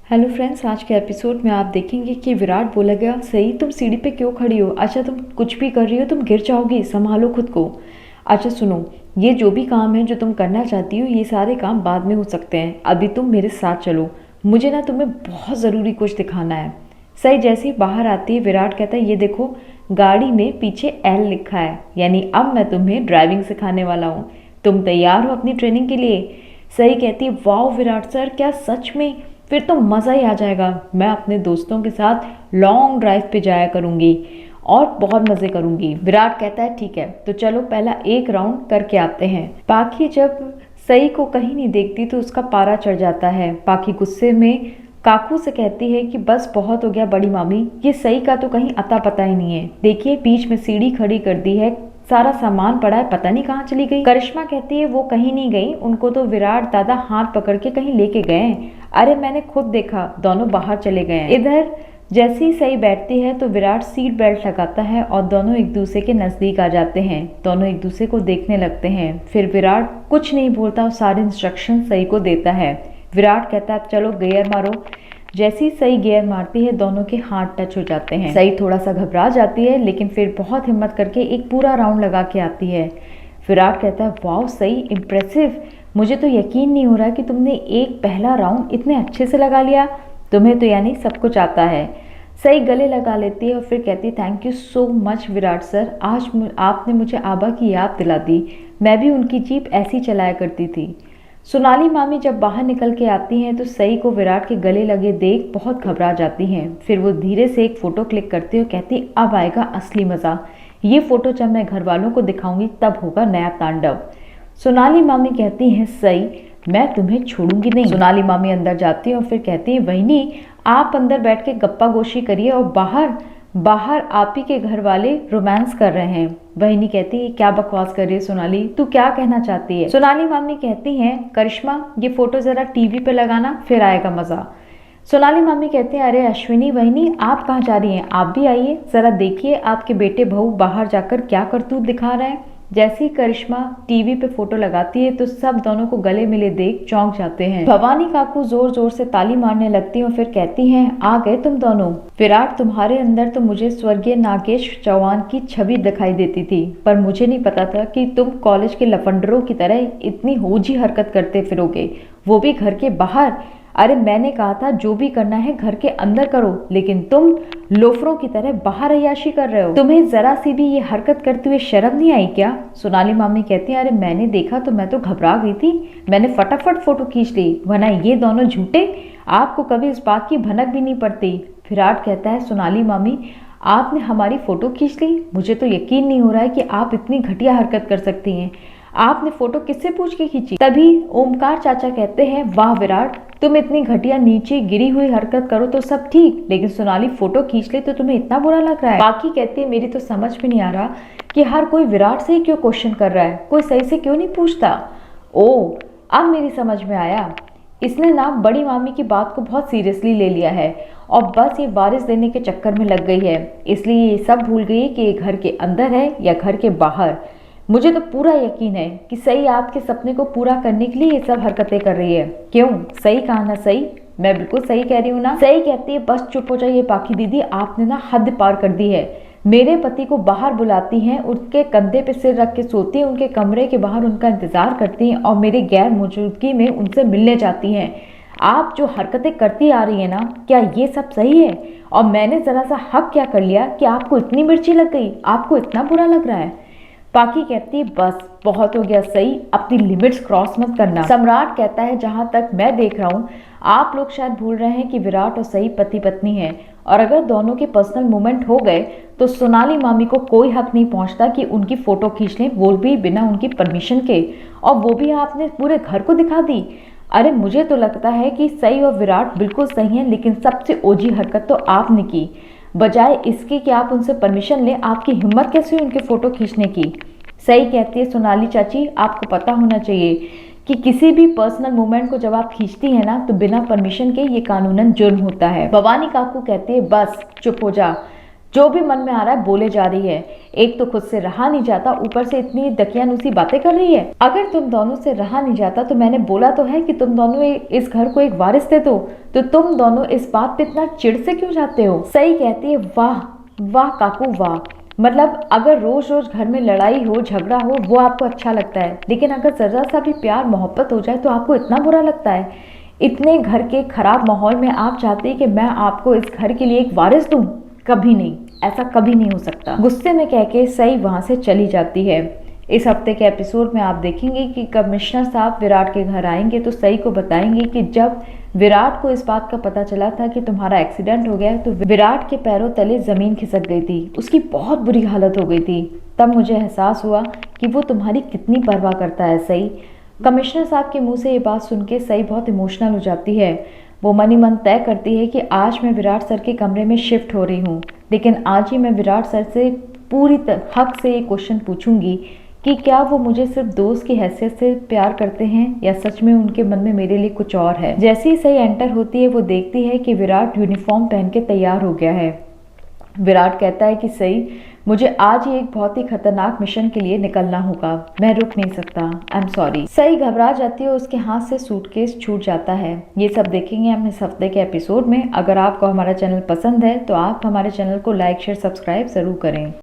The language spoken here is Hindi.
हेलो फ्रेंड्स, आज के एपिसोड में आप देखेंगे कि विराट बोला गया, सही तुम सीढ़ी पे क्यों खड़ी हो? अच्छा, तुम कुछ भी कर रही हो, तुम गिर जाओगी, संभालो खुद को। अच्छा सुनो, ये जो भी काम है जो तुम करना चाहती हो, ये सारे काम बाद में हो सकते हैं, अभी तुम मेरे साथ चलो। मुझे ना तुम्हें बहुत ज़रूरी कुछ दिखाना है। सही जैसे ही बाहर आती है, विराट कहता है, ये देखो गाड़ी में पीछे एल लिखा है, यानी अब मैं तुम्हें ड्राइविंग सिखाने वाला हूँ। तुम तैयार हो अपनी ट्रेनिंग के लिए? सही कहती है, वाह विराट सर, क्या सच में? फिर तो मज़ा ही आ जाएगा। मैं अपने दोस्तों के साथ लॉन्ग ड्राइव पे जाया करूँगी और बहुत मज़े करूँगी। विराट कहता है, ठीक है तो चलो पहला एक राउंड करके आते हैं। पाखी जब सई को कहीं नहीं देखती तो उसका पारा चढ़ जाता है। पाखी गुस्से में काकू से कहती है कि बस बहुत हो गया बड़ी मामी, ये सई का तो कहीं अता पता ही नहीं है। देखिए बीच में सीढ़ी खड़ी कर दी है, सारा सामान पड़ा है, पता नहीं कहाँ चली गई। करिश्मा कहती है वो कहीं नहीं गई, उनको तो विराट दादा हाथ पकड़ के कहीं लेके गए। अरे मैंने खुद देखा, दोनों बाहर चले गए। इधर जैसे ही सही बैठती है तो विराट सीट बेल्ट लगाता है और दोनों एक दूसरे के नज़दीक आ जाते हैं। दोनों एक दूसरे को देखने लगते हैं। फिर विराट कुछ नहीं बोलता और सारे इंस्ट्रक्शन सही को देता है। विराट कहता है चलो गियर मारो। जैसे ही सही गियर मारती है, दोनों के हाथ टच हो जाते हैं। सही थोड़ा सा घबरा जाती है, लेकिन फिर बहुत हिम्मत करके एक पूरा राउंड लगा के आती है। विराट कहता है वाह सही, इम्प्रेसिव, मुझे तो यकीन नहीं हो रहा कि तुमने एक पहला राउंड इतने अच्छे से लगा लिया। तुम्हें तो यानी सब कुछ आता है। सही गले लगा लेती है और फिर कहती है thank you so much Virat sir, आज आपने मुझे आबा की याद दिला दी। मैं भी उनकी जीप ऐसी चलाया करती थी। सोनाली मामी जब बाहर निकल के आती हैं तो सई को विराट के गले लगे देख बहुत घबरा जाती हैं। फिर वो धीरे से एक फ़ोटो क्लिक करती है और कहती अब आएगा असली मज़ा। ये फ़ोटो जब मैं घर वालों को दिखाऊंगी तब होगा नया तांडव। सोनाली मामी कहती हैं सई, मैं तुम्हें छोड़ूंगी नहीं। सोनाली मामी अंदर जाती है और फिर कहती है वहीनी, आप अंदर बैठ के गप्पा गोशी करिए और बाहर आप ही के घर वाले रोमांस कर रहे हैं। बहनी कहती है क्या बकवास कर रही है सोनाली, तू क्या कहना चाहती है? सोनाली मामी कहती हैं करिश्मा ये फोटो जरा टीवी पे लगाना, फिर आएगा मजा। सोनाली मामी कहते हैं अरे अश्विनी बहनी आप कहाँ जा रही हैं, आप भी आइए, जरा देखिए आपके बेटे बहू बाहर जाकर क्या करतूत दिखा रहे हैं। जैसे ही करिश्मा टीवी पे फोटो लगाती है तो सब दोनों को गले मिले देख चौंक जाते हैं। भवानी काकू जोर जोर से ताली मारने लगती है और फिर कहती हैं आ गए तुम दोनों। विराट तुम्हारे अंदर तो मुझे स्वर्गीय नागेश चौहान की छवि दिखाई देती थी, पर मुझे नहीं पता था कि तुम कॉलेज के लफंडरों की तरह इतनी होजी हरकत करते फिरोगे, वो भी घर के बाहर। अरे मैंने कहा था जो भी करना है घर के अंदर करो, लेकिन तुम लोफरों की तरह बाहर अय्याशी कर रहे हो। तुम्हें जरा सी भी ये हरकत करते हुए शर्म नहीं आई क्या? सोनाली मामी कहती है अरे मैंने देखा तो मैं तो घबरा गई थी, मैंने फटाफट फोटो खींच ली, वरना ये दोनों झूठे, आपको कभी इस बात की भनक भी नहीं पड़ती। विराट कहता है सोनाली मामी आपने हमारी फोटो खींच ली, मुझे तो यकीन नहीं हो रहा है कि आप इतनी घटिया हरकत कर सकती हैं। आपने फोटो किससे पूछ के खींची? तभी ओमकार चाचा कहते हैं वाह विराट, तुम इतनी घटिया नीचे गिरी हुई हरकत करो तो सब ठीक, लेकिन सोनाली फोटो खींच ले तो तुम्हें इतना बुरा लग रहा है। बाकी कहते हैं मेरी तो समझ में नहीं आ रहा कि हर कोई विराट से ही क्यों क्वेश्चन कर रहा है, कोई सही से क्यों नहीं पूछता। ओ अब मेरी समझ में आया, इसने ना बड़ी मामी की बात को बहुत सीरियसली ले लिया है और बस ये वारिस देने के चक्कर में लग गई है, इसलिए ये सब भूल गई कि ये घर के अंदर है या घर के बाहर। मुझे तो पूरा यकीन है कि सही आपके सपने को पूरा करने के लिए ये सब हरकतें कर रही है। क्यों? सही कहा ना सही, मैं बिल्कुल सही कह रही हूँ ना? सही कहती है बस चुप हो जाइए पाखी दीदी, आपने ना हद पार कर दी है। मेरे पति को बाहर बुलाती हैं, उनके कंधे पे सिर रख के सोती हैं, उनके कमरे के बाहर उनका इंतजार करती हैं और मेरे गैर मौजूदगी में उनसे मिलने जाती हैं। आप जो हरकतें करती आ रही है ना, क्या ये सब सही है? और मैंने जरा सा हक क्या कर लिया कि आपको इतनी मिर्ची लग गई, आपको इतना बुरा लग रहा है? पाकी कहती बस बहुत हो गया सही, अपनी लिमिट्स क्रॉस मत करना। सम्राट कहता है जहां तक मैं देख रहा हूँ आप लोग शायद भूल रहे हैं कि विराट और सही पति पत्नी हैं, और अगर दोनों के पर्सनल मोमेंट हो गए तो सोनाली मामी को कोई हक नहीं पहुंचता कि उनकी फोटो खींच लें, वो भी बिना उनकी परमिशन के, और वो भी आपने पूरे घर को दिखा दी। अरे मुझे तो लगता है कि सही और विराट बिल्कुल सही हैं, लेकिन सबसे ओजी हरकत तो आपने की। बजाय इसके कि आप उनसे परमिशन लें, आपकी हिम्मत कैसे हुई उनके फोटो खींचने की? सही कहती है सोनाली चाची, आपको पता होना चाहिए कि किसी भी पर्सनल मोमेंट को जब आप खींचती हैं ना तो बिना परमिशन के ये कानूनन जुर्म होता है। भवानी काकू कहती है बस चुप हो जा, जो भी मन में आ रहा है बोले जा रही है। एक तो खुद से रहा नहीं जाता, ऊपर से इतनी दकियानूसी बातें कर रही है। अगर तुम दोनों से रहा नहीं जाता तो मैंने बोला तो है कि तुम दोनों इस घर को एक वारिस दे दो, तो तुम दोनों इस बात पे इतना चिढ़ से क्यों जाते हो। सही कहती है, वाह वाह काकू वाह। मतलब अगर रोज रोज घर में लड़ाई हो, झगड़ा हो, वो आपको अच्छा लगता है, लेकिन अगर जरा सा भी प्यार मोहब्बत हो जाए तो आपको इतना बुरा लगता है। इतने घर के खराब माहौल में आप चाहते हैं कि मैं आपको इस घर के लिए एक वारिस दूं? कभी नहीं, ऐसा कभी नहीं हो सकता। गुस्से में कह के सई वहां से चली जाती है। इस हफ्ते के एपिसोड में आप देखेंगे कि कमिश्नर साहब विराट के घर आएंगे तो सई को बताएंगे कि जब विराट को इस बात का पता चला था कि तुम्हारा एक्सीडेंट हो गया है तो विराट के पैरों तले जमीन खिसक गई थी, उसकी बहुत बुरी हालत हो गई थी। तब मुझे एहसास हुआ कि वो तुम्हारी कितनी परवाह करता है सई। कमिश्नर साहब के मुंह से ये बात सुन के सई बहुत इमोशनल हो जाती है। वो मन ही मन तय करती है कि आज मैं विराट सर के कमरे में शिफ्ट हो रही हूँ, लेकिन आज ही मैं विराट सर से पूरी हक से ये क्वेश्चन पूछूंगी कि क्या वो मुझे सिर्फ दोस्त की हैसियत से प्यार करते हैं या सच में उनके मन में मेरे लिए कुछ और है। जैसे ही सही एंटर होती है वो देखती है कि विराट यूनिफॉर्म पहन के तैयार हो गया है। विराट कहता है कि सही, मुझे आज ही एक बहुत ही खतरनाक मिशन के लिए निकलना होगा, मैं रुक नहीं सकता, आई एम सॉरी। सही घबरा जाती है, उसके हाथ से सूटकेस छूट जाता है। ये सब देखेंगे हम इस हफ्ते के एपिसोड में। अगर आपको हमारा चैनल पसंद है तो आप हमारे चैनल को लाइक शेयर सब्सक्राइब जरूर करें।